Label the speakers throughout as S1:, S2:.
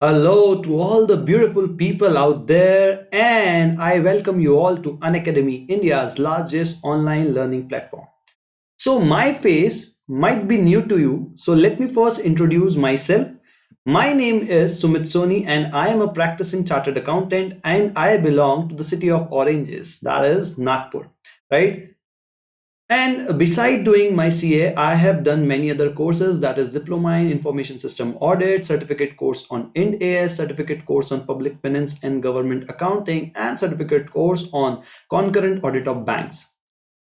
S1: Hello to all the beautiful people out there, and I welcome you all to Unacademy, India's largest online learning platform. So, my face might be new to you, so let me first introduce myself. My name is Sumit Soni, and I am a practicing chartered accountant, and I belong to the city of Oranges, that is Nagpur, right? And beside doing my CA, I have done many other courses, that is Diploma in Information System Audit, certificate course on Ind AS, certificate course on Public Finance and Government Accounting, and certificate course on Concurrent Audit of Banks.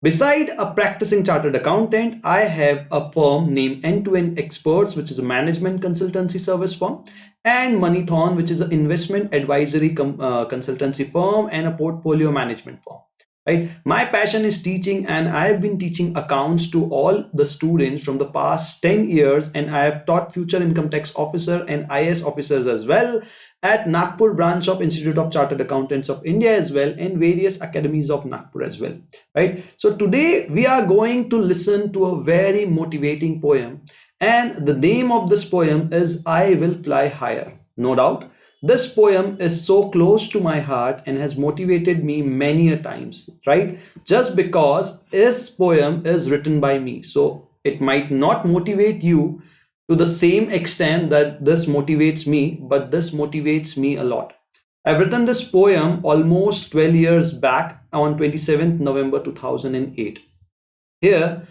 S1: Beside a practicing chartered accountant, I have a firm named End-to-End Experts, which is a management consultancy service firm, and Moneython, which is an investment advisory consultancy firm and a portfolio management firm. Right? My passion is teaching, and I have been teaching accounts to all the students from the past 10 years, and I have taught future income tax officer and IS officers as well at Nagpur branch of Institute of Chartered Accountants of India as well, and various academies of Nagpur as well, right? So today we are going to listen to a very motivating poem, and the name of this poem is I Will Fly Higher. No doubt this poem is so close to my heart and has motivated me many a times, right? Just because this poem is written by me, so it might not motivate you to the same extent that this motivates me, but this motivates me a lot. I've written this poem almost 12 years back on 27th November 2008. Here,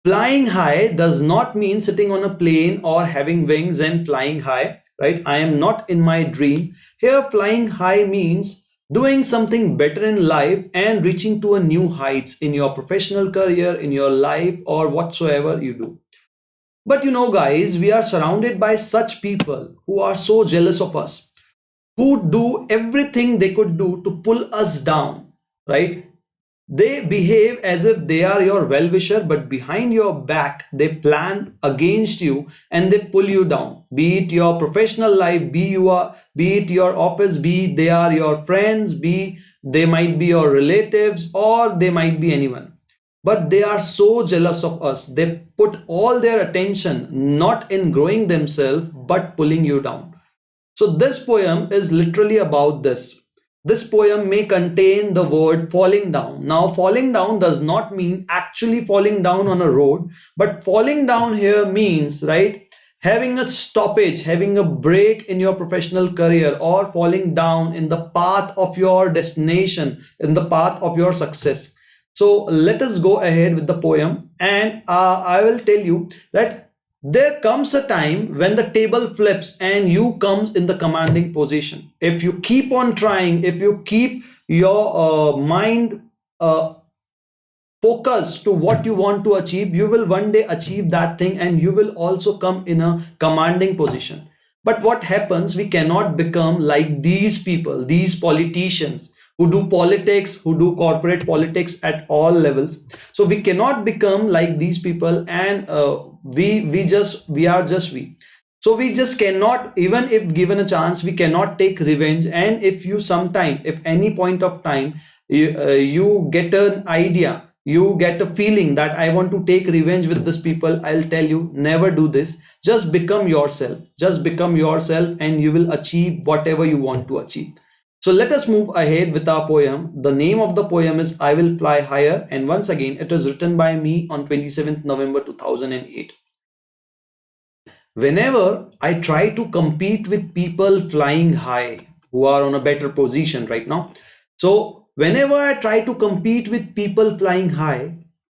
S1: flying high does not mean sitting on a plane or having wings and flying high, right? I am not in my dream. Here, flying high means doing something better in life and reaching to a new heights in your professional career, in your life, or whatsoever you do. But guys, we are surrounded by such people who are so jealous of us, who do everything they could do to pull us down, right? They behave as if they are your well wisher, but behind your back, they plan against you and they pull you down. Be it your professional life, be it your office, be they are your friends, be they might be your relatives, or they might be anyone, but they are so jealous of us. They put all their attention not in growing themselves but pulling you down. So this poem is literally about this. This poem may contain the word falling down. Now, falling down does not mean actually falling down on a road, but falling down here means, right, having a stoppage, having a break in your professional career, or falling down in the path of your destination, in the path of your success. So let us go ahead with the poem, and I will tell you that there comes a time when the table flips and you comes in the commanding position. If you keep on trying, if you keep your mind focused to what you want to achieve, you will one day achieve that thing, and you will also come in a commanding position. But what happens, we cannot become like these people, these politicians who do politics, who do corporate politics at all levels. So we cannot become like these people, and we are just we. So we just cannot, even if given a chance, we cannot take revenge. And if you sometime, if any point of time, you get an idea, you get a feeling that I want to take revenge with this people, I'll tell you, never do this. Just become yourself. Just become yourself, and you will achieve whatever you want to achieve. So let us move ahead with our poem. The name of the poem is I Will Fly Higher, and once again, it is written by me on 27th November 2008. Whenever I try to compete with people flying high who are on a better position right now, so whenever I try to compete with people flying high,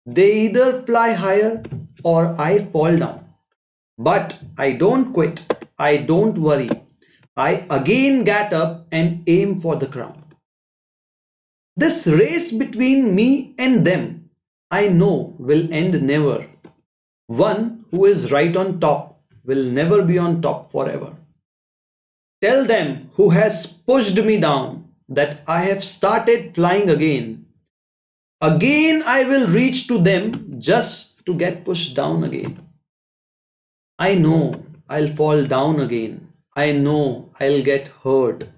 S1: they either fly higher or I fall down. But I don't quit, I don't worry. I again get up and aim for the crown. This race between me and them, I know will end never. One who is right on top will never be on top forever. Tell them who has pushed me down that I have started flying again. Again, I will reach to them just to get pushed down again. I know I'll fall down again. I know I'll get hurt.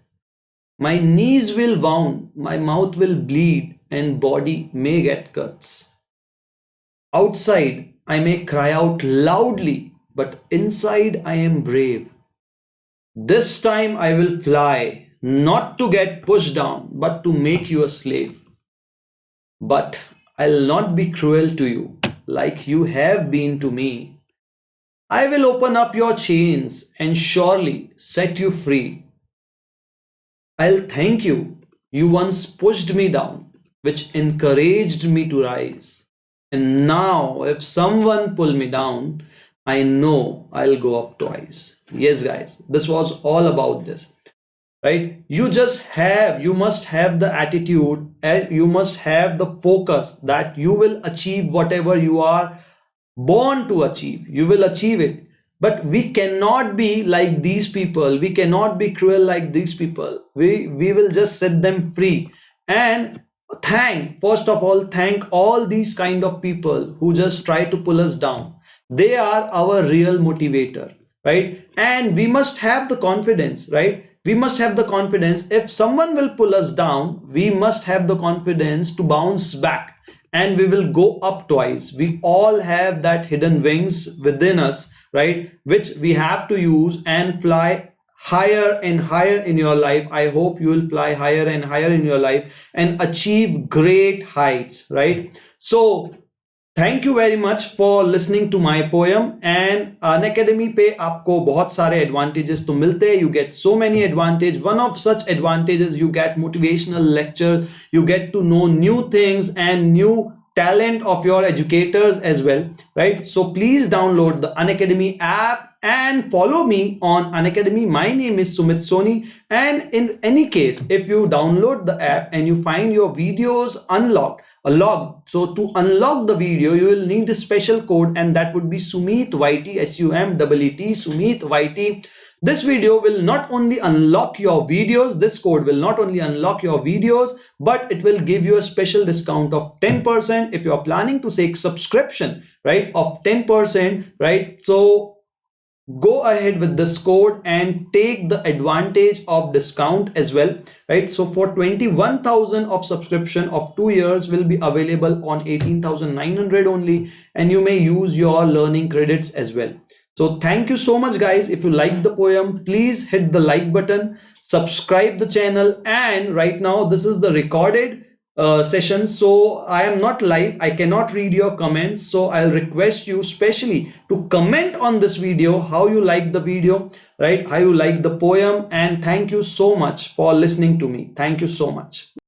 S1: My knees will wound, my mouth will bleed, and body may get cuts. Outside, I may cry out loudly, but inside I am brave. This time I will fly, not to get pushed down, but to make you a slave. But I'll not be cruel to you like you have been to me. I will open up your chains and surely set you free. I'll thank you. You once pushed me down, which encouraged me to rise. And now, if someone pull me down, I know I'll go up twice. Yes, guys, this was all about this, right? You must have the attitude, you must have the focus that you will achieve whatever you are born to achieve. You will achieve it, but we cannot be like these people, we cannot be cruel like these people. We will just set them free. And first of all, thank all these kind of people who just try to pull us down. They are our real motivator, right? And we must have the confidence, right? We must have the confidence. If someone will pull us down, we must have the confidence to bounce back, and we will go up twice. We all have that hidden wings within us, right, which we have to use and fly higher and higher in your life. I hope you will fly higher and higher in your life and achieve great heights, right? So thank you very much for listening to my poem. And Unacademy पे आपको बहुत सारे advantages तो मिलते हैं. You get so many advantage. One of such advantages, you get motivational lecture, you get to know new things and new talent of your educators as well, right? So please download the Unacademy app and follow me on Unacademy. My name is Sumit Soni. And in any case, if you download the app and you find your videos unlocked, so to unlock the video, you will need a special code, and that would be Sumit YT, SUMEET, Sumit YT. This video will not only unlock your videos, this code will not only unlock your videos, but it will give you a special discount of 10% if you are planning to take subscription, right, of 10%, right? So go ahead with this code and take the advantage of discount as well, right? So for 21,000 of subscription of 2 years will be available on 18,900 only, and you may use your learning credits as well. So thank you so much, guys. If you like the poem, please hit the like button, subscribe the channel. And right now this is the recorded session, so I am not live, I cannot read your comments. So I'll request you specially to comment on this video how you like the video, right, how you like the poem. And thank you so much for listening to me. Thank you so much.